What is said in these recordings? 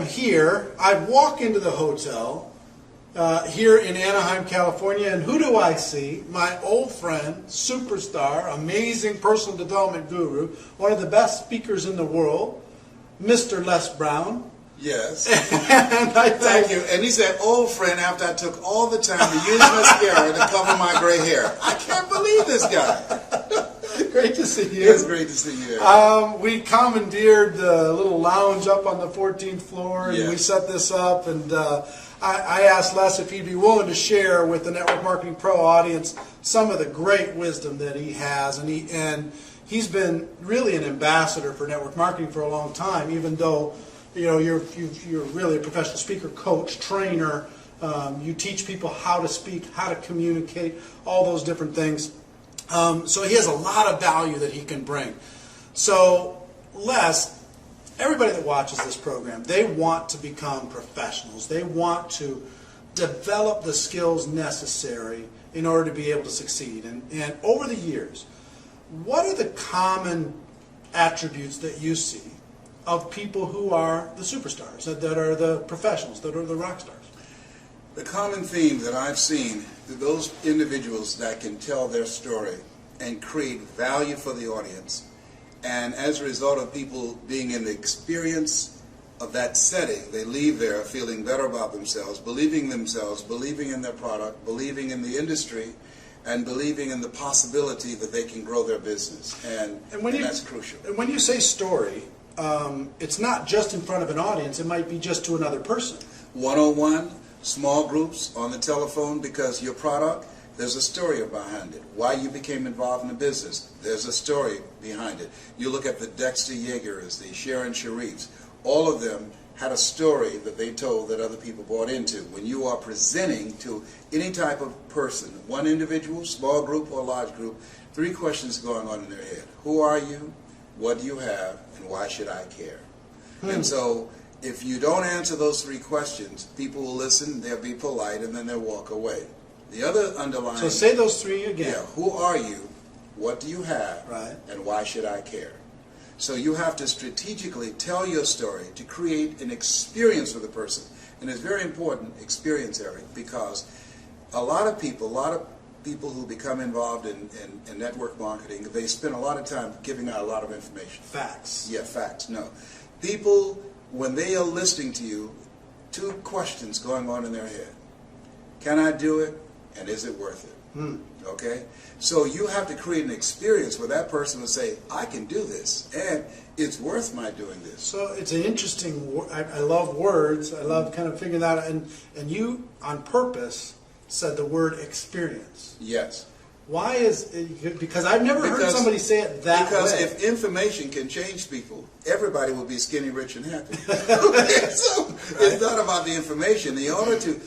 here. I walk into the hotel here in Anaheim, California, and who do I see? My old friend, superstar, amazing personal development guru, one of the best speakers in the world, Mr. Les Brown. Yes. And Thank you. And he said, old friend, after I took all the time to use mascara to cover my gray hair. I can't believe this guy. Great to see you. It's great to see you. We commandeered the little lounge up on the 14th floor, and Yes. we set this up. And I asked Les if he'd be willing to share with the Network Marketing Pro audience some of the great wisdom that he has. And he's been really an ambassador for network marketing for a long time, even though you're really a professional speaker, coach, trainer. You teach people how to speak, how to communicate, all those different things. So he has a lot of value that he can bring. So Les, everybody that watches this program, they want to become professionals. They want to develop the skills necessary in order to be able to succeed. And over the years, what are the common attributes that you see of people who are the superstars, that are the professionals, that are the rock stars? The common theme that I've seen, those individuals that can tell their story and create value for the audience, and as a result of people being in the experience of that setting, they leave there feeling better about themselves, believing in their product, believing in the industry, and believing in the possibility that they can grow their business. And that's crucial. And when you say story, it's not just in front of an audience. It might be just to another person. One-on-one, small groups, on the telephone, because your product, there's a story behind it. Why you became involved in the business, there's a story behind it. You look at the Dexter Yeagers, the Sharon Sharifs, all of them had a story that they told that other people bought into. When you are presenting to any type of person, one individual, small group, or large group, 3 questions going on in their head. Who are you? What do you have? And why should I care? And so if you don't answer those 3 questions, people will listen, they'll be polite, and then they'll walk away. The other underlying... So say those 3 again. Yeah. Who are you? What do you have? Right. And why should I care? So you have to strategically tell your story to create an experience for the person. And it's very important, experience, Eric, because a lot of people who become involved in network marketing, they spend a lot of time giving out a lot of information. Facts. Yeah, facts. No. People, when they are listening to you, 2 questions going on in their head. Can I do it? And is it worth it? Okay? So you have to create an experience where that person will say, I can do this, and it's worth my doing this. So it's an interesting, I love words. I love kind of figuring that out. And you, on purpose, said the word experience. Yes. Why is it? Because I've never heard somebody say it that way. Because if information can change people, everybody will be skinny, rich, and happy. Okay? So it's not about the information. In order to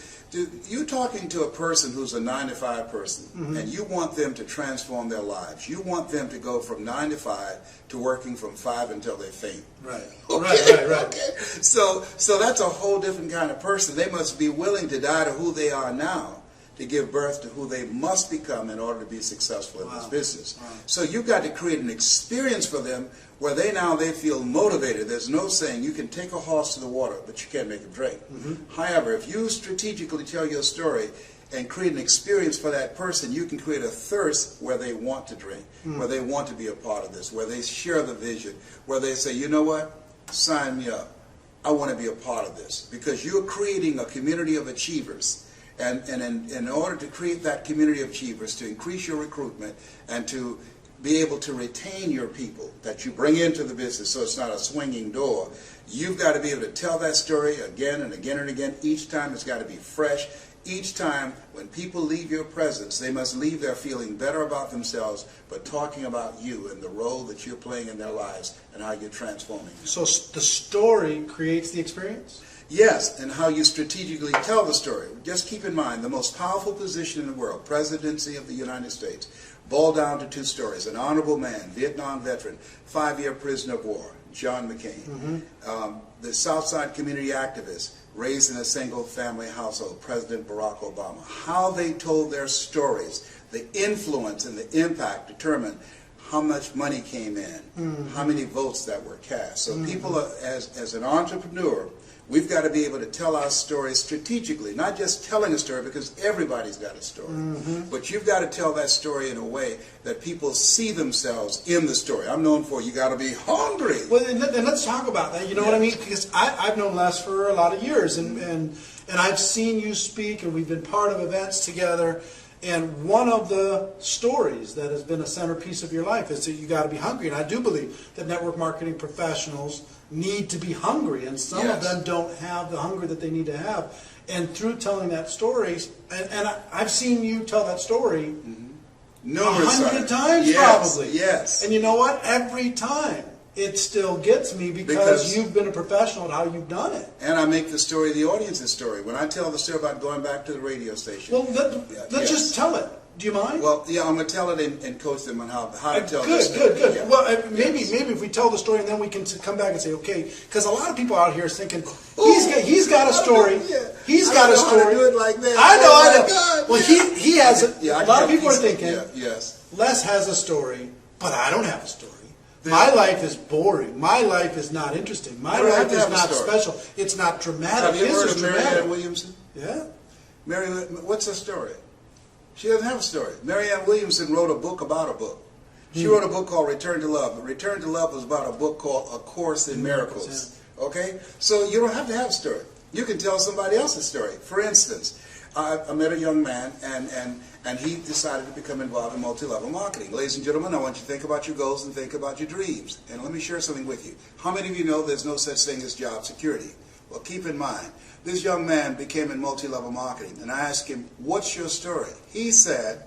you're talking to a person who's a 9-to-5 person, and you want them to transform their lives. You want them to go from 9 to 5 to working from 5 until they faint. Right. Okay? Right. Okay. So that's a whole different kind of person. They must be willing to die to who they are now to give birth to who they must become in order to be successful in this business. Wow. So you've got to create an experience for them where they feel motivated. There's no saying you can take a horse to the water, but you can't make him drink. However, if you strategically tell your story and create an experience for that person, you can create a thirst where they want to drink, where they want to be a part of this, where they share the vision, where they say, you know what, sign me up. I want to be a part of this. Because you're creating a community of achievers. And in order to create that community of achievers, to increase your recruitment and to be able to retain your people that you bring into the business so it's not a swinging door, you've got to be able to tell that story again and again and again. Each time it's got to be fresh. Each time when people leave your presence, they must leave there feeling better about themselves, but talking about you and the role that you're playing in their lives and how you're transforming them. So the story creates the experience? Yes, and how you strategically tell the story. Just keep in mind, the most powerful position in the world, presidency of the United States, boiled down to 2 stories. An honorable man, Vietnam veteran, 5-year prisoner of war, John McCain. The Southside community activist, raised in a single-family household, President Barack Obama. How they told their stories, the influence and the impact determined how much money came in, how many votes that were cast. So people, as an entrepreneur, We've got to be able to tell our story strategically, not just telling a story, because everybody's got a story. But you've got to tell that story in a way that people see themselves in the story. I'm known for you got to be hungry. Well, and let's talk about that. You know what I mean? Because I've known Les for a lot of years, and I've seen you speak, and we've been part of events together. And one of the stories that has been a centerpiece of your life is that you got to be hungry. And I do believe that network marketing professionals need to be hungry, and some of them don't have the hunger that they need to have. And through telling that story, and I've seen you tell that story numerous 100 times probably. Yes. And you know what? Every time it still gets me because you've been a professional at how you've done it. And I make the story the audience's story. When I tell the story about going back to the radio station. Well, let's just tell it. Do you mind? Well, yeah, I'm going to tell it and coach them on how to tell good, this story. Good. Yeah. Well, maybe if we tell the story and then we can come back and say, okay, because a lot of people out here are thinking, he's got a story. He's got a story. I don't know how to do it like that. I know. God, well, he has it. A lot of people are thinking, yes. Les has a story, but I don't have a story. My life is boring. My life is not interesting. My life is not special. It's not dramatic. Have you heard of Marianne Williamson? Yeah. What's her story? She doesn't have a story. Marianne Williamson wrote a book about a book. She wrote a book called Return to Love. Return to Love was about a book called A Course in Miracles. Okay? So you don't have to have a story. You can tell somebody else's story. For instance, I met a young man, and he decided to become involved in multi-level marketing. Ladies and gentlemen, I want you to think about your goals and think about your dreams. And let me share something with you. How many of you know there's no such thing as job security? Well, keep in mind, this young man became in multi-level marketing, and I asked him, what's your story? He said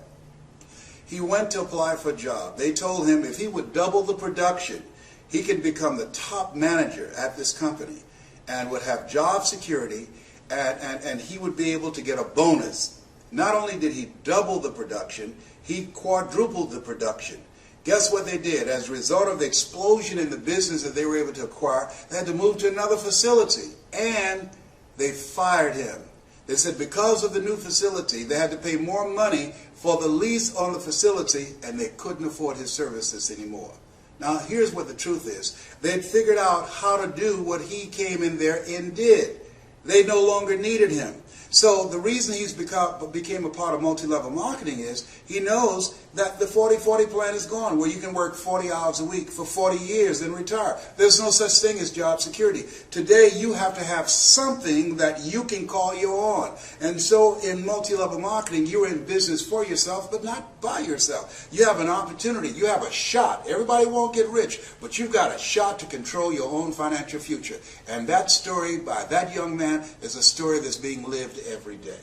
he went to apply for a job. They told him if he would double the production, he could become the top manager at this company and would have job security, and he would be able to get a bonus. Not only did he double the production, he quadrupled the production. Guess what they did? As a result of the explosion in the business that they were able to acquire, they had to move to another facility, and they fired him. They said because of the new facility, they had to pay more money for the lease on the facility, and they couldn't afford his services anymore. Now, here's what the truth is. They'd figured out how to do what he came in there and did. They no longer needed him. So the reason he's became a part of multi-level marketing is he knows that the 40-40 plan is gone, where you can work 40 hours a week for 40 years and retire. There's no such thing as job security. Today, you have to have something that you can call your own. And so in multi-level marketing, you're in business for yourself, but not by yourself. You have an opportunity. You have a shot. Everybody won't get rich, but you've got a shot to control your own financial future. And that story by that young man is a story that's being lived every day.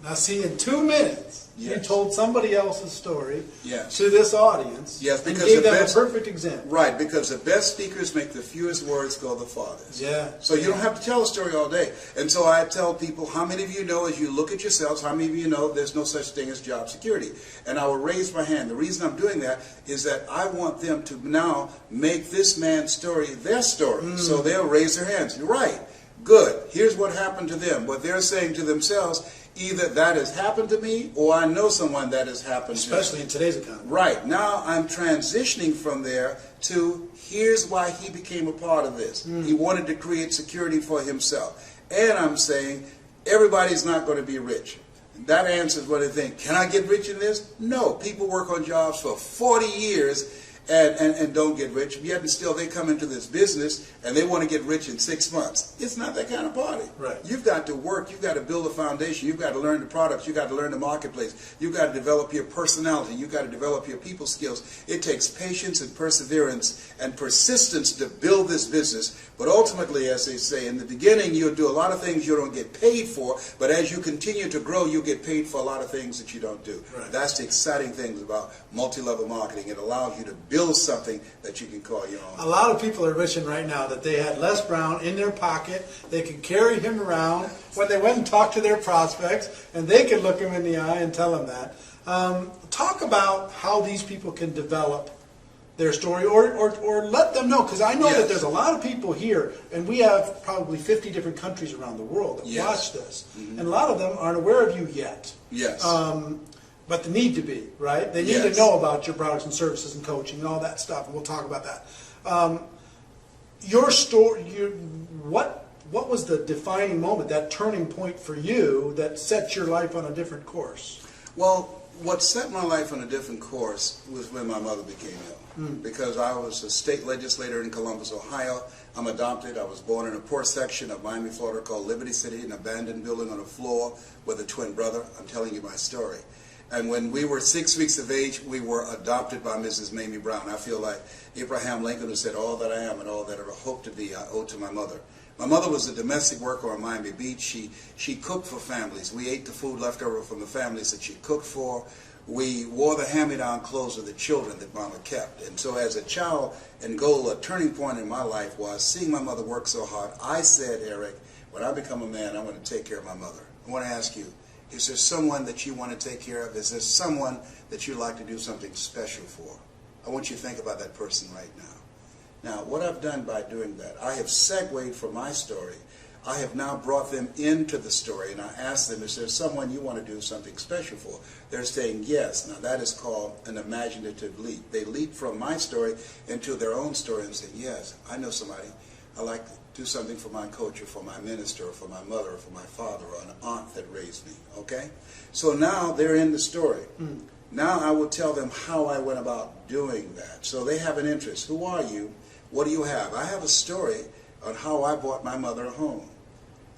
Now see, in 2 minutes, you told somebody else's story to this audience and gave them a perfect example. Right, because the best speakers make the fewest words go the farthest. Yeah. So you don't have to tell a story all day. And so I tell people, how many of you know, as you look at yourselves, how many of you know there's no such thing as job security? And I will raise my hand. The reason I'm doing that is that I want them to now make this man's story their story. So they'll raise their hands. You're right. Good. Here's what happened to them. What they're saying to themselves, either that has happened to me or I know someone that has happened to me. Especially in today's economy. Right. Now I'm transitioning from there to here's why he became a part of this. He wanted to create security for himself. And I'm saying everybody's not going to be rich. That answers what they think. Can I get rich in this? No. People work on jobs for 40 years and don't get rich, yet and still they come into this business and they want to get rich in 6 months. It's not that kind of party. Right. You've got to work. You've got to build a foundation. You've got to learn the products. You've got to learn the marketplace. You've got to develop your personality. You've got to develop your people skills. It takes patience and perseverance and persistence to build this business. But ultimately, as they say, in the beginning, you'll do a lot of things you don't get paid for, but as you continue to grow, you'll get paid for a lot of things that you don't do. Right. That's the exciting things about multi-level marketing. It allows you to build something that you can call your own. A lot of people are wishing right now that they had Les Brown in their pocket. They could carry him around when they went and talked to their prospects, and they could look him in the eye and tell him that. Talk about how these people can develop their story, or let them know, because I know that there's a lot of people here, and we have probably 50 different countries around the world that watch this, and a lot of them aren't aware of you yet. Yes. But they need to be, right? They need to know about your products and services and coaching and all that stuff, and we'll talk about that. Your story, what what was the defining moment, that turning point for you that set your life on a different course? Well, what set my life on a different course was when my mother became ill. Because I was a state legislator in Columbus, Ohio. I'm adopted. I was born in a poor section of Miami, Florida called Liberty City, an abandoned building on a floor with a twin brother. I'm telling you my story. And when we were 6 weeks of age, we were adopted by Mrs. Mamie Brown. I feel like Abraham Lincoln, who said, "All that I am and all that I hope to be, I owe to my mother." My mother was a domestic worker on Miami Beach. She cooked for families. We ate the food left over from the families that she cooked for. We wore the hand-me-down clothes of the children that Mama kept. And so as a child and goal, a turning point in my life was seeing my mother work so hard. I said, Eric, when I become a man, I'm going to take care of my mother. I want to ask you, is there someone that you want to take care of? Is there someone that you'd like to do something special for? I want you to think about that person right now. Now, what I've done by doing that, I have segued from my story. I have now brought them into the story, and I asked them, is there someone you want to do something special for? They're saying yes. Now, that is called an imaginative leap. They leap from my story into their own story and say, yes, I know somebody. I like to do something for my coach or for my minister or for my mother or for my father or an aunt that raised me, okay? So now they're in the story. Now I will tell them how I went about doing that. So they have an interest. Who are you? What do you have? I have a story on how I bought my mother a home.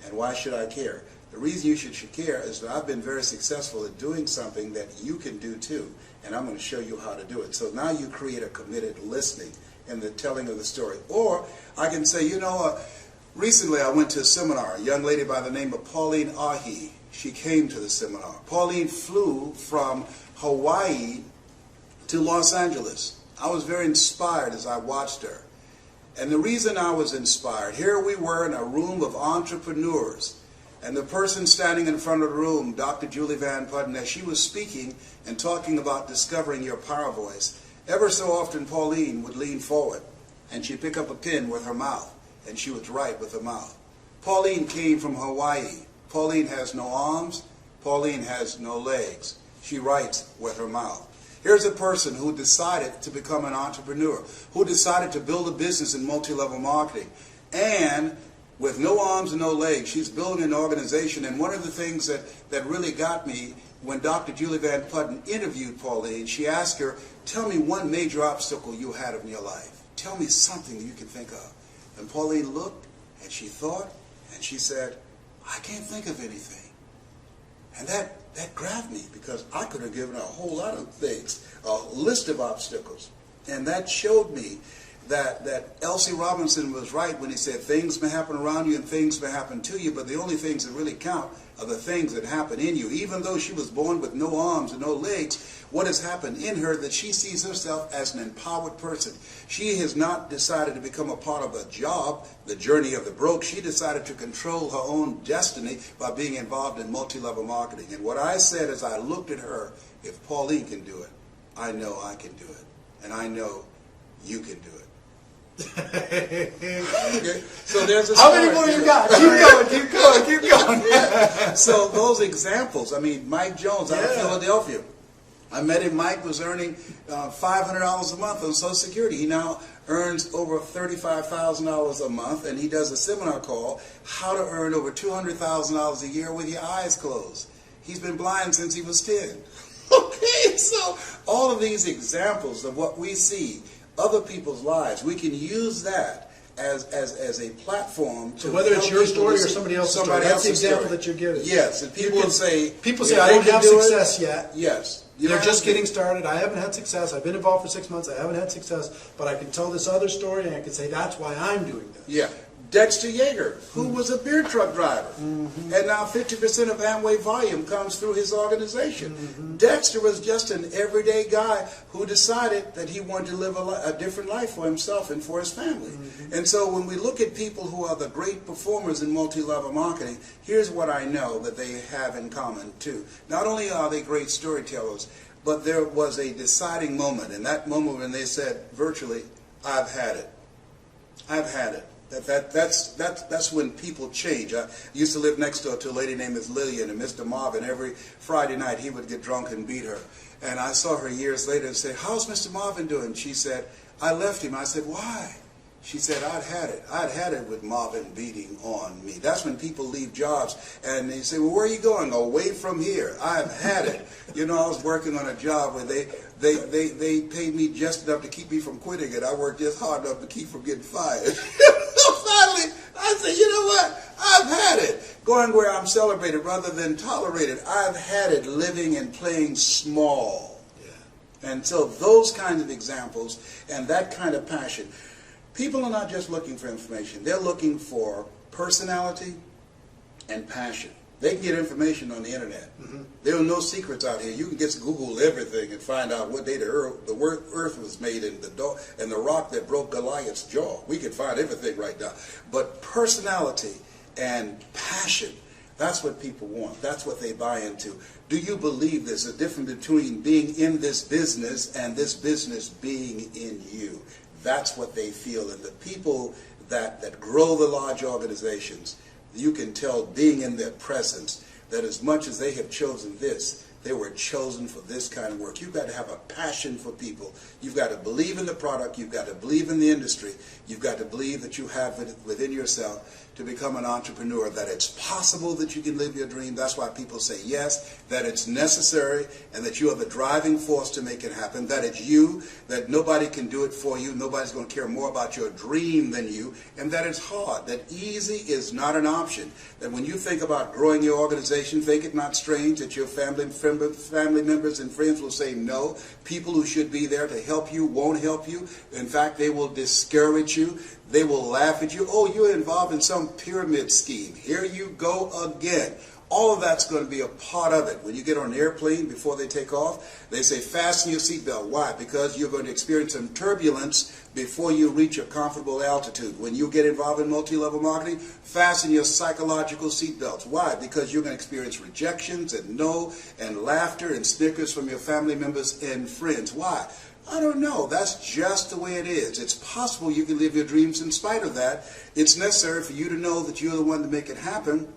And why should I care? The reason you should care is that I've been very successful at doing something that you can do too. And I'm going to show you how to do it. So now you create a committed listening in the telling of the story. Or I can say, recently I went to a seminar. A young lady by the name of Pauline Ahi. She came to the seminar. Pauline flew from Hawaii to Los Angeles. I was very inspired as I watched her. And the reason I was inspired, here we were in a room of entrepreneurs, and the person standing in front of the room, Dr. Julie Van Putten, as she was speaking and talking about discovering your power voice, ever so often Pauline would lean forward, and she'd pick up a pen with her mouth, and she would write with her mouth. Pauline came from Hawaii. Pauline has no arms. Pauline has no legs. She writes with her mouth. Here's a person who decided to become an entrepreneur, who decided to build a business in multi-level marketing. And with no arms and no legs, she's building an organization. And one of the things that really got me, when Dr. Julie Van Putten interviewed Pauline, she asked her, tell me one major obstacle you had in your life. Tell me something that you can think of. And Pauline looked, and she thought, and she said, I can't think of anything. And that grabbed me, because I could have given a whole lot of things, a list of obstacles. And that showed me that L.C. Robinson was right when he said things may happen around you and things may happen to you, but the only things that really count are the things that happen in you. Even though she was born with no arms and no legs, what has happened in her that she sees herself as an empowered person. She has not decided to become a part of a job, the journey of the broke. She decided to control her own destiny by being involved in multi-level marketing. And what I said as I looked at her, if Pauline can do it, I know I can do it. And I know you can do it. Okay. So there's a How many more you got? Keep going. Yeah. So those examples, I mean, Mike Jones out of Philadelphia. I met him. Mike was earning $500 a month on Social Security. He now earns over $35,000 a month, and he does a seminar called How to Earn Over $200,000 a Year with Your Eyes Closed. He's been blind since he was 10. Okay, so all of these examples of what we see, other people's lives, we can use that as a platform to so whether it's your story or somebody else's story. That's the example story that you're giving. Yes, and people say I don't have success yet. Yes. They're just getting started. I haven't had success. I've been involved for 6 months. I haven't had success. But I can tell this other story, and I can say that's why I'm doing this. Yeah. Dexter Yeager, who was a beer truck driver, and now 50% of Amway volume comes through his organization. Dexter was just an everyday guy who decided that he wanted to live a different life for himself and for his family. And so when we look at people who are the great performers in multi-level marketing, here's what I know that they have in common too. Not only are they great storytellers, but there was a deciding moment, and that moment when they said virtually, I've had it. I've had it. That's when people change. I used to live next door to a lady named Miss Lillian, and Mr. Marvin, every Friday night he would get drunk and beat her. And I saw her years later and said, how's Mr. Marvin doing? She said, I left him. I said, why? She said, I'd had it. I'd had it with Marvin beating on me. That's when people leave jobs and they say, well, where are you going? Away from here. I've had it. You know, I was working on a job where they paid me just enough to keep me from quitting it. I worked just hard enough to keep from getting fired. So finally, I said, you know what? I've had it. Going where I'm celebrated rather than tolerated. I've had it living and playing small. Yeah. And so those kinds of examples and that kind of passion. People are not just looking for information. They're looking for personality and passion. They can get information on the internet. Mm-hmm. There are no secrets out here. You can just Google everything and find out what day the earth was made and the rock that broke Goliath's jaw. We can find everything right now. But personality and passion, that's what people want. That's what they buy into. Do you believe there's a difference between being in this business and this business being in you? That's what they feel. And the people that grow the large organizations, you can tell being in their presence that as much as they have chosen this, they were chosen for this kind of work. You've got to have a passion for people. You've got to believe in the product. You've got to believe in the industry. You've got to believe that you have it within yourself to become an entrepreneur, that it's possible that you can live your dream. That's why people say yes, that it's necessary, and that you are the driving force to make it happen, that it's you, that nobody can do it for you, nobody's going to care more about your dream than you, and that it's hard, that easy is not an option, that when you think about growing your organization, think it not strange that your family members and friends will say no. People who should be there to help you won't help you. In fact, they will discourage you. They will laugh at you. Oh, you're involved in some pyramid scheme. Here you go again. All of that's going to be a part of it. When you get on an airplane before they take off, they say fasten your seatbelt. Why? Because you're going to experience some turbulence before you reach a comfortable altitude. When you get involved in multi-level marketing, fasten your psychological seatbelts. Why? Because you're going to experience rejections and no and laughter and snickers from your family members and friends. Why? I don't know. That's just the way it is. It's possible you can live your dreams in spite of that. It's necessary for you to know that you're the one to make it happen,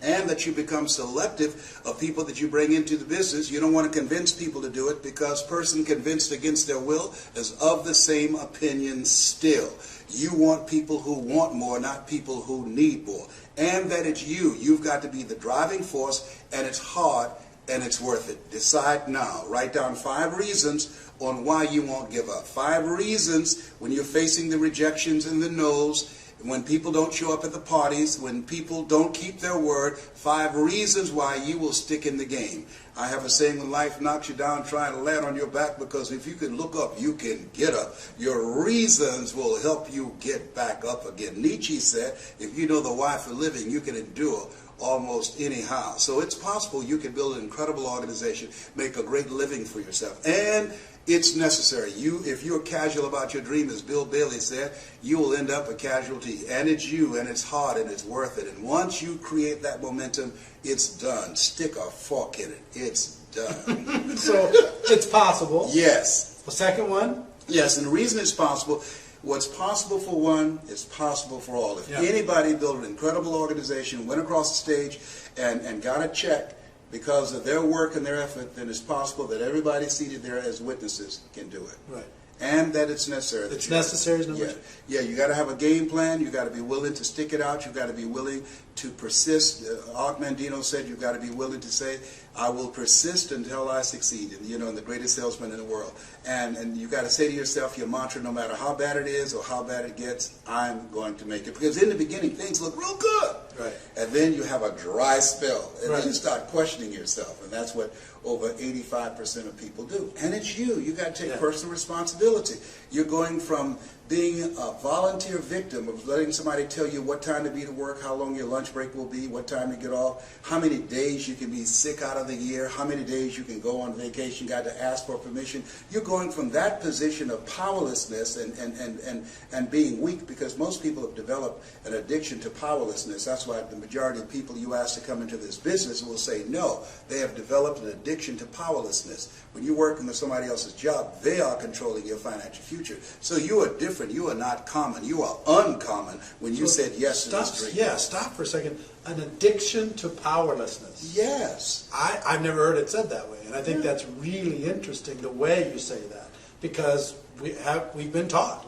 and that you become selective of people that you bring into the business. You don't want to convince people to do it, because person convinced against their will is of the same opinion still. You want people who want more, not people who need more. And that it's you. You've got to be the driving force, and it's hard, and it's worth it. Decide now. Write down 5 reasons on why you won't give up. 5 reasons when you're facing the rejections and the no's, when people don't show up at the parties, when people don't keep their word. 5 reasons why you will stick in the game. I have a saying, when life knocks you down, try to land on your back, because if you can look up, you can get up. Your reasons will help you get back up again. Nietzsche said, if you know the why for living, you can endure almost anyhow. So it's possible you can build an incredible organization, make a great living for yourself. And it's necessary. If you're casual about your dream, as Bill Bailey said, you will end up a casualty. And it's you, and it's hard, and it's worth it. And once you create that momentum, it's done. Stick a fork in it. It's done. So it's possible. Yes. The second one? Yes, and the reason it's possible, what's possible for one is possible for all. If anybody built an incredible organization, went across the stage, and got a check because of their work and their effort, then it's possible that everybody seated there as witnesses can do it. Right. And that it's necessary. It's necessary is number 2. Yeah, you got to have a game plan. You got to be willing to stick it out. You got to be willing to persist. Og Mandino said you've got to be willing to say, I will persist until I succeed. And, you know, the greatest salesman in the world. And you got to say to yourself your mantra, no matter how bad it is or how bad it gets, I'm going to make it. Because in the beginning, things look real good. Right. And then you have a dry spell. And then you start questioning yourself. And that's what over 85% of people do. And it's you. You got to take personal responsibility. You're going from being a volunteer victim of letting somebody tell you what time to be to work, how long your lunch break will be, what time to get off, how many days you can be sick out of the year, how many days you can go on vacation, you got to ask for permission. You're going from that position of powerlessness and being weak, because most people have developed an addiction to powerlessness. That's why the majority of people you ask to come into this business will say no. They have developed an addiction to powerlessness. When you're working with somebody else's job, they are controlling your financial future. So you are different. You are not common. You are uncommon when you said yes to this dream. Yeah, stop for a second. An addiction to powerlessness. Yes. I've never heard it said that way, and I think that's really interesting, the way you say that, because we've been taught.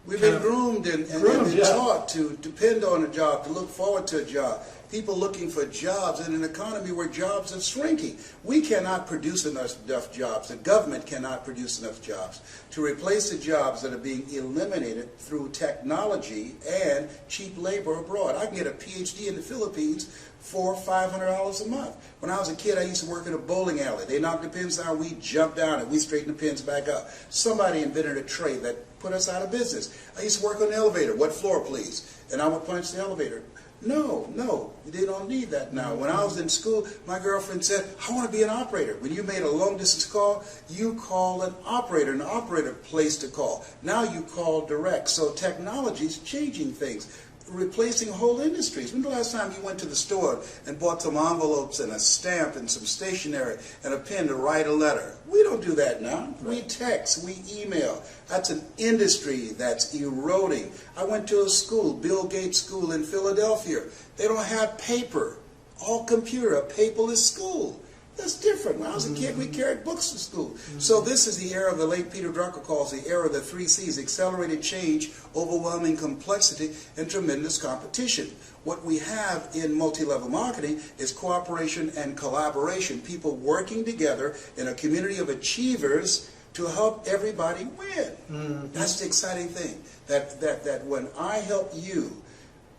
We've been groomed and taught to depend on a job, to look forward to a job. People looking for jobs in an economy where jobs are shrinking. We cannot produce enough jobs. The government cannot produce enough jobs to replace the jobs that are being eliminated through technology and cheap labor abroad. I can get a PhD in the Philippines for $500 a month. When I was a kid, I used to work in a bowling alley. They knocked the pins down, we jumped down, and we straightened the pins back up. Somebody invented a trade that put us out of business. I used to work on the elevator. What floor, please? And I would punch the elevator. No, they don't need that now. When I was in school, my girlfriend said, I want to be an operator. When you made a long distance call, you call an operator placed a call. Now you call direct. So technology is changing things, replacing whole industries. When the last time you went to the store and bought some envelopes and a stamp and some stationery and a pen to write a letter? We don't do that now. We text, we email. That's an industry that's eroding. I went to a school, Bill Gates School in Philadelphia. They don't have paper, all computer, a paperless school. That's different. When I was a kid, we carried books to school. So this is the era of the late Peter Drucker calls the era of the 3 C's: accelerated change, overwhelming complexity, and tremendous competition. What we have in multi-level marketing is cooperation and collaboration, people working together in a community of achievers to help everybody win. That's the exciting thing, that when I help you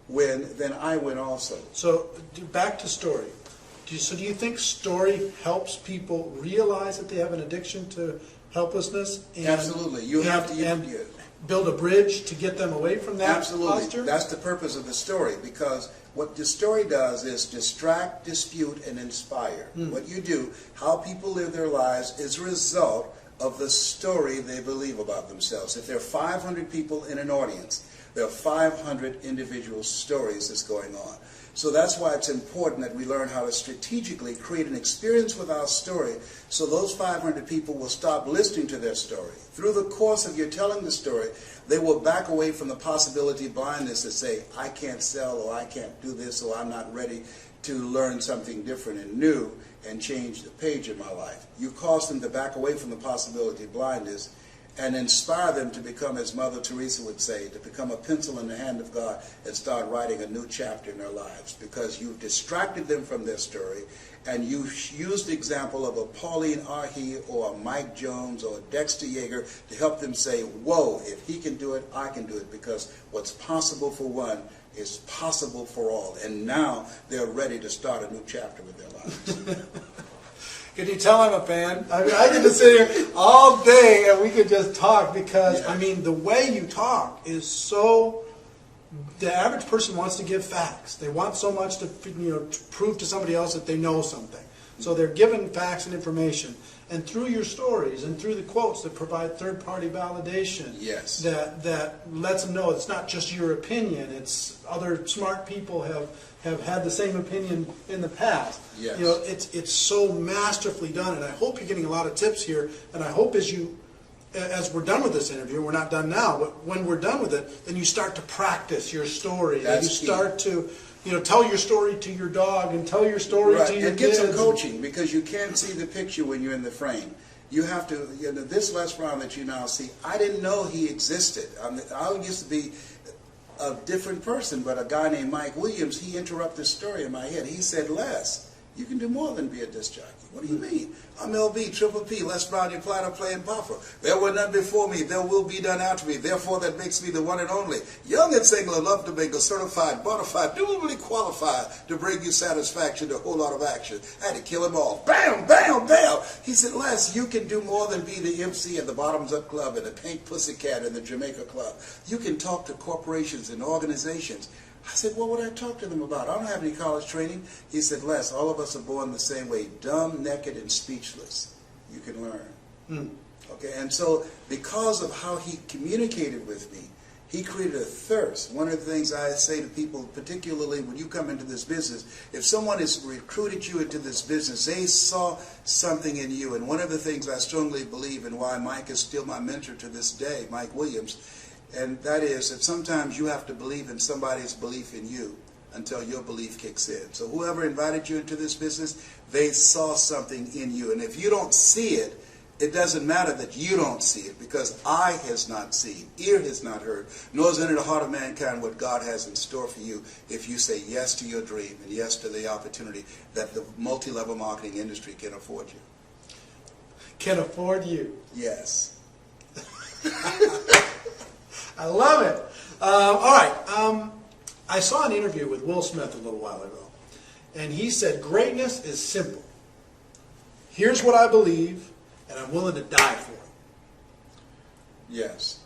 win, then I win also. So back to story. So do you think story helps people realize that they have an addiction to helplessness? And, absolutely. You have to build a bridge to get them away from that absolutely. posture? That's the purpose of the story, because what the story does is distract, dispute, and inspire. What you do, how people live their lives, is a result of the story they believe about themselves. If there are 500 people in an audience, there are 500 individual stories that's going on. So that's why it's important that we learn how to strategically create an experience with our story, so those 500 people will stop listening to their story. Through the course of your telling the story, they will back away from the possibility of blindness to say, I can't sell, or I can't do this, or I'm not ready to learn something different and new and change the page of my life. You cause them to back away from the possibility of blindness and inspire them to become, as Mother Teresa would say, to become a pencil in the hand of God and start writing a new chapter in their lives, because you've distracted them from their story, and you used the example of a Pauline Arhe or a Mike Jones or a Dexter Yeager to help them say, whoa, if he can do it, I can do it, because what's possible for one is possible for all. And now they're ready to start a new chapter with their lives. Can you tell I'm a fan? I mean, I could just sit here all day and we could just talk, because, I mean, the way you talk is so... The average person wants to give facts. They want so much to, to prove to somebody else that they know something. So they're given facts and information. And through your stories and through the quotes that provide third-party validation, that lets them know it's not just your opinion. It's other smart people have had the same opinion in the past. Yes. It's so masterfully done, and I hope you're getting a lot of tips here. And I hope as we're done with this interview, we're not done now, but when we're done with it, then you start to practice your story. That's and you start to tell your story to your dog and tell your story to your and kids. get some coaching, because you can't see the picture when you're in the frame. You have to, this Les Brown that you now see, I didn't know he existed. I used to be a different person, but a guy named Mike Williams, he interrupted the story in my head. He said, Les, you can do more than be a disc jockey. What do you mean? I'm LB, Triple P, Les Brown, your platter playing buffer. There were none before me, there will be none after me. Therefore, that makes me the one and only. Young and single, love to mingle, certified, bona fide, duly qualified to bring you satisfaction, a whole lot of action. I had to kill him all. Bam, bam, bam. He said, Les, you can do more than be the MC at the Bottoms Up Club and the Pink Pussycat and the Jamaica Club. You can talk to corporations and organizations. I said, what would I talk to them about? I don't have any college training. He said, Les, all of us are born the same way, dumb, naked, and speechless. You can learn. Okay, and so because of how he communicated with me, he created a thirst. One of the things I say to people, particularly when you come into this business, if someone has recruited you into this business, they saw something in you. And one of the things I strongly believe, and why Mike is still my mentor to this day, Mike Williams, and that is that sometimes you have to believe in somebody's belief in you until your belief kicks in. So whoever invited you into this business, they saw something in you. And if you don't see it, It doesn't matter that you don't see it, because eye has not seen, ear has not heard, nor has entered the heart of mankind what God has in store for you if you say yes to your dream and yes to the opportunity that the multi-level marketing industry can afford you. Can afford you. Yes. I love it. All right. I saw an interview with Will Smith a little while ago, and he said, greatness is simple. Here's what I believe, and I'm willing to die for it. Yes.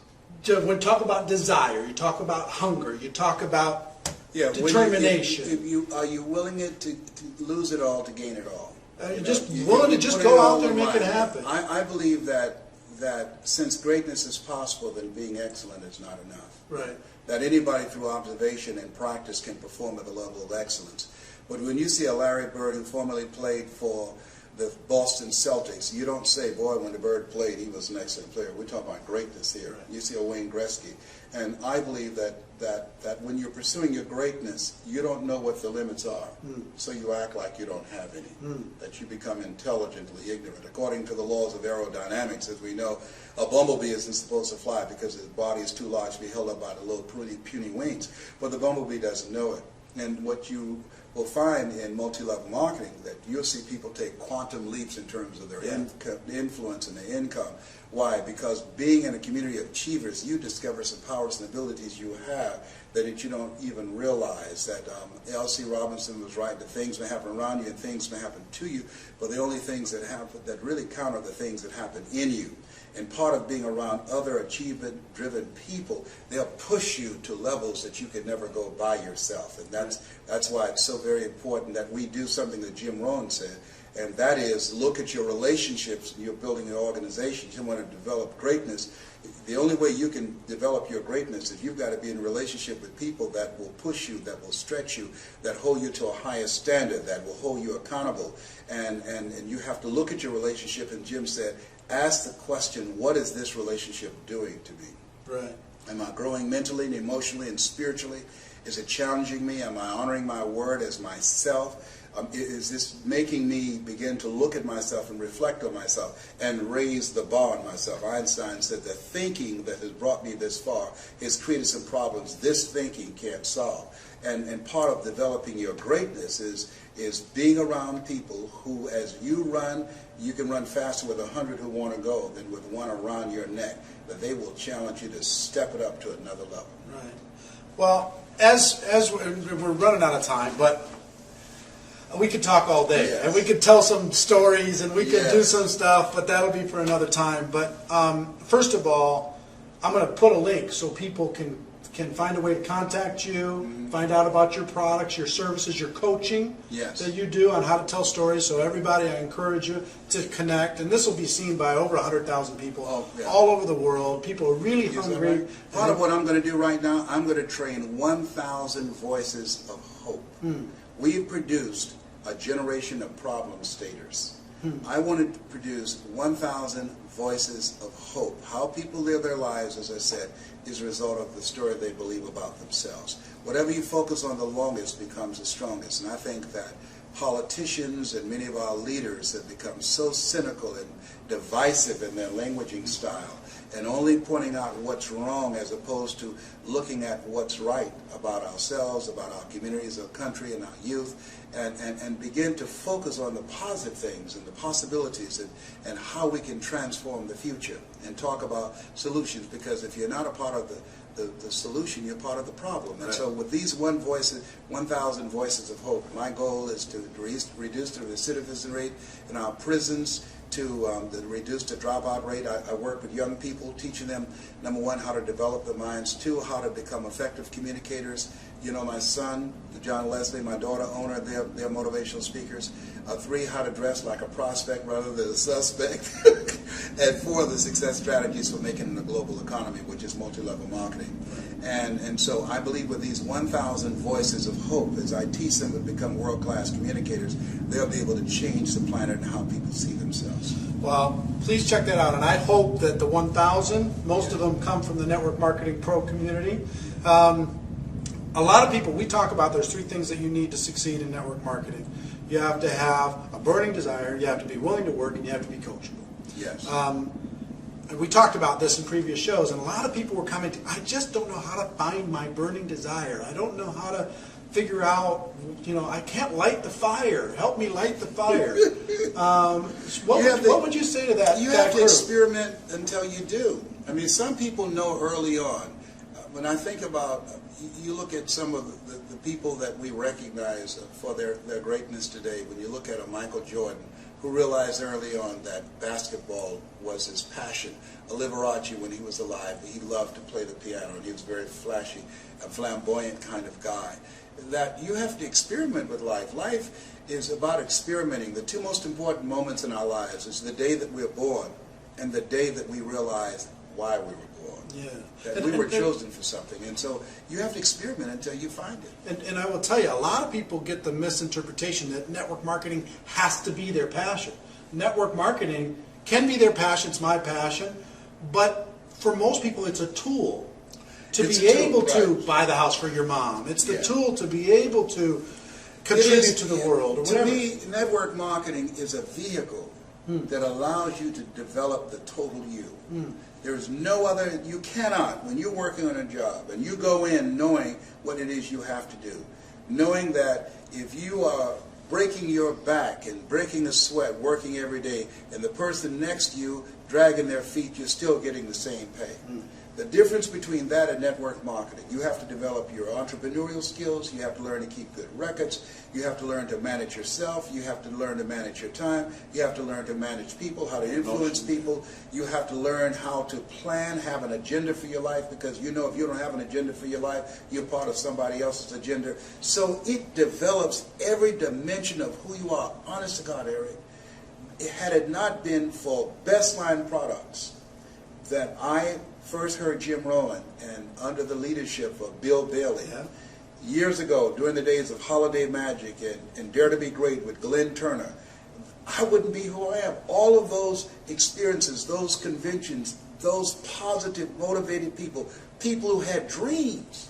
When you talk about desire, you talk about hunger, you talk about determination. Are you willing to lose it all to gain it all? Just willing to just go out there and make it happen. I believe that since greatness is possible, then being excellent is not enough. Right. That anybody through observation and practice can perform at the level of excellence. But when you see a Larry Bird who formerly played for the Boston Celtics, you don't say, boy, when the Bird played, he was an excellent player. We're talking about greatness here. Right. You see a Wayne Gretzky. And I believe that when you're pursuing your greatness, you don't know what the limits are. So you act like you don't have any. That you become intelligently ignorant. According to the laws of aerodynamics, as we know, a bumblebee isn't supposed to fly because his body is too large to be held up by the little puny wings. But the bumblebee doesn't know it. And what you will find in multi-level marketing, that you'll see people take quantum leaps in terms of their influence and their income. Why? Because being in a community of achievers, you discover some powers and abilities you have that you don't even realize. That L.C. Robinson was right, that things may happen around you and things may happen to you, but the only things that happen that really count are the things that happen in you. And part of being around other achievement-driven people, they'll push you to levels that you could never go by yourself. And that's why it's so very important that we do something that Jim Rohn said, and that is look at your relationships. You're building an organization. You want to develop greatness. The only way you can develop your greatness is you've got to be in a relationship with people that will push you, that will stretch you, that hold you to a higher standard, that will hold you accountable. And you have to look at your relationship, and Jim said, ask the question, what is this relationship doing to me? Right. Am I growing mentally and emotionally and spiritually? Is it challenging me? Am I honoring my word as myself? Is this making me begin to look at myself and reflect on myself and raise the bar on myself? Einstein said the thinking that has brought me this far has created some problems this thinking can't solve. And part of developing your greatness is being around people who, as you run, you can run faster with 100 who want to go than with one around your neck. That they will challenge you to step it up to another level. Right. Well, as we're running out of time, but we could talk all day, Yes. and we could tell some stories, and we could Yes. do some stuff, but that'll be for another time. But first of all, I'm going to put a link so people can find a way to contact you, find out about your products, your services, your coaching Yes. that you do on how to tell stories. So everybody, I encourage you to connect, and this will be seen by over 100,000 people all over the world. People are really hungry. Right? Part of what I'm going to do right now, I'm going to train 1,000 voices of hope. We've produced a generation of problem staters. I wanted to produce 1,000 voices of hope. How people live their lives, as I said, is a result of the story they believe about themselves. Whatever you focus on the longest becomes the strongest. And I think that politicians and many of our leaders have become so cynical and divisive in their languaging style, and only pointing out what's wrong as opposed to looking at what's right about ourselves, about our communities, our country, and our youth, and begin to focus on the positive things and the possibilities and how we can transform the future and talk about solutions, because if you're not a part of the solution, you're part of the problem. And so with these 1,000 voices of hope, my goal is to reduce the recidivism rate in our prisons, to reduce the dropout rate. I work with young people, teaching them, number one, how to develop their minds, two, how to become effective communicators. You know, my son, John Leslie, my daughter, owner, they're motivational speakers. Three, how to dress like a prospect rather than a suspect. And four, the success strategies for making the global economy, which is multi-level marketing. And so I believe with these 1,000 voices of hope, as I teach them to become world-class communicators, they'll be able to change the planet and how people see themselves. Well, please check that out. And I hope that the 1,000, most of them come from the Network Marketing Pro community. A lot of people, we talk about there's three things that you need to succeed in network marketing. You have to have a burning desire, you have to be willing to work, and you have to be coachable. Yes. We talked about this in previous shows, and a lot of people were coming to, I just don't know how to find my burning desire. I don't know how to figure out, I can't light the fire. Help me light the fire. What would you say to that? You have to experiment until you do. I mean, some people know early on. When I think about, you look at some of the people that we recognize for their greatness today, when you look at a Michael Jordan, who realized early on that basketball was his passion. A Liberace, when he was alive, he loved to play the piano, and he was very flashy, a flamboyant kind of guy. That you have to experiment with life. Life is about experimenting. The two most important moments in our lives is the day that we're born and the day that we realize why we were born. Yeah. That we were chosen for something. And so you have to experiment until you find it. And I will tell you, a lot of people get the misinterpretation that network marketing has to be their passion. Network marketing can be their passion, it's my passion, but for most people it's a tool to be able to buy the house for your mom. It's the tool to be able to contribute to the world. Or to me, network marketing is a vehicle that allows you to develop the total you. There's no other, you cannot, when you're working on a job and you go in knowing what it is you have to do, knowing that if you are breaking your back and breaking a sweat working every day and the person next to you dragging their feet, you're still getting the same pay. The difference between that and network marketing, you have to develop your entrepreneurial skills, you have to learn to keep good records, you have to learn to manage yourself, you have to learn to manage your time, you have to learn to manage people, how to influence people, you have to learn how to plan, have an agenda for your life, because if you don't have an agenda for your life, you're part of somebody else's agenda. So it develops every dimension of who you are. Honest to God, Eric, had it not been for Best Line Products, that I first heard Jim Rohn, and under the leadership of Bill Bailey, years ago, during the days of Holiday Magic and Dare to Be Great with Glenn Turner, I wouldn't be who I am. All of those experiences, those conventions, those positive, motivated people, people who had dreams,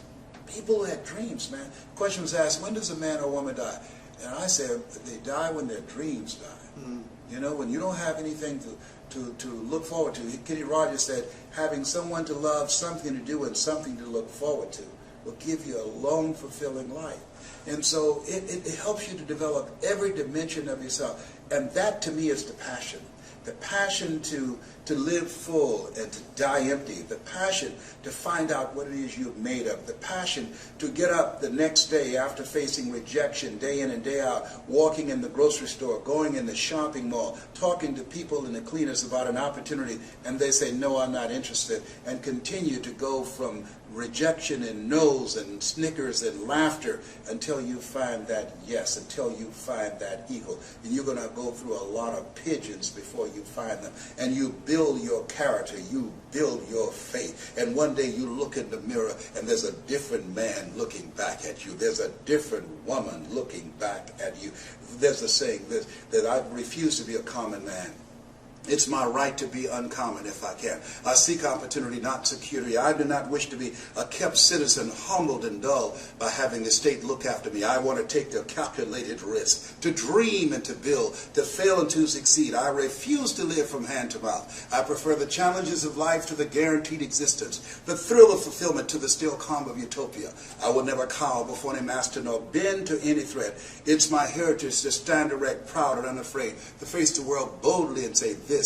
man. The question was asked, when does a man or woman die? And I said, they die when their dreams die. When you don't have anything to look forward to. Kenny Rogers said, having someone to love, something to do, and something to look forward to will give you a long, fulfilling life. And so it helps you to develop every dimension of yourself. And that, to me, is the passion. The passion to live full and to die empty. The passion to find out what it is you're made of. The passion to get up the next day after facing rejection day in and day out, walking in the grocery store, going in the shopping mall, talking to people in the cleaners about an opportunity, and they say, no, I'm not interested, and continue to go from rejection and no's and snickers and laughter until you find that yes, until you find that eagle. And you're going to go through a lot of pigeons before you find them. And you build your character, you build your faith. And one day you look in the mirror and there's a different man looking back at you. There's a different woman looking back at you. There's a saying that I refuse to be a common man. It's my right to be uncommon if I can. I seek opportunity, not security. I do not wish to be a kept citizen, humbled and dull by having the state look after me. I want to take the calculated risk, to dream and to build, to fail and to succeed. I refuse to live from hand to mouth. I prefer the challenges of life to the guaranteed existence, the thrill of fulfillment to the still calm of utopia. I will never cower before any master nor bend to any threat. It's my heritage to stand erect, proud and unafraid, to face the world boldly and say, this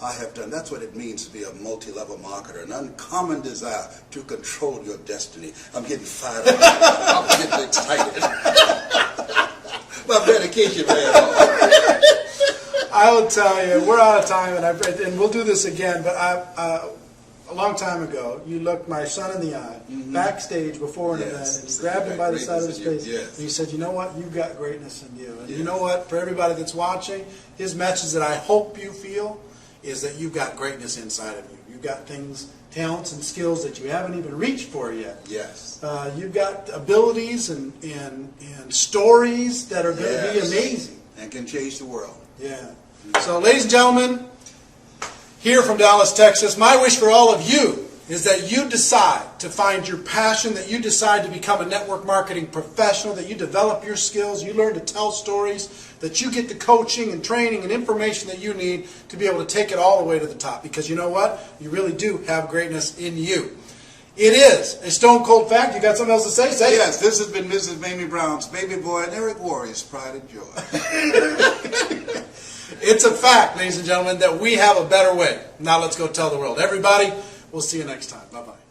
I have done. That's what it means to be a multi-level marketer, an uncommon desire to control your destiny. I'm getting fired up. I'm getting excited. My medication ran off. I will tell you, we're out of time, and we'll do this again, but a long time ago, you looked my son in the eye, backstage before an event, and you grabbed him by the side of his face, and you said, you know what, you've got greatness in you. And you know what, for everybody that's watching, his message that I hope you feel is that you've got greatness inside of you. You've got things, talents and skills that you haven't even reached for yet. Yes. You've got abilities and stories that are going to be amazing. And can change the world. Yeah. So, ladies and gentlemen, here from Dallas, Texas, my wish for all of you is that you decide to find your passion, that you decide to become a network marketing professional, that you develop your skills, you learn to tell stories, that you get the coaching and training and information that you need to be able to take it all the way to the top. Because you know what? You really do have greatness in you. It is a stone cold fact. You got something else to say? Say it. Yes, this has been Mrs. Mamie Brown's baby boy and Eric Warrior's pride and joy. It's a fact, ladies and gentlemen, that we have a better way. Now let's go tell the world. Everybody, we'll see you next time. Bye-bye.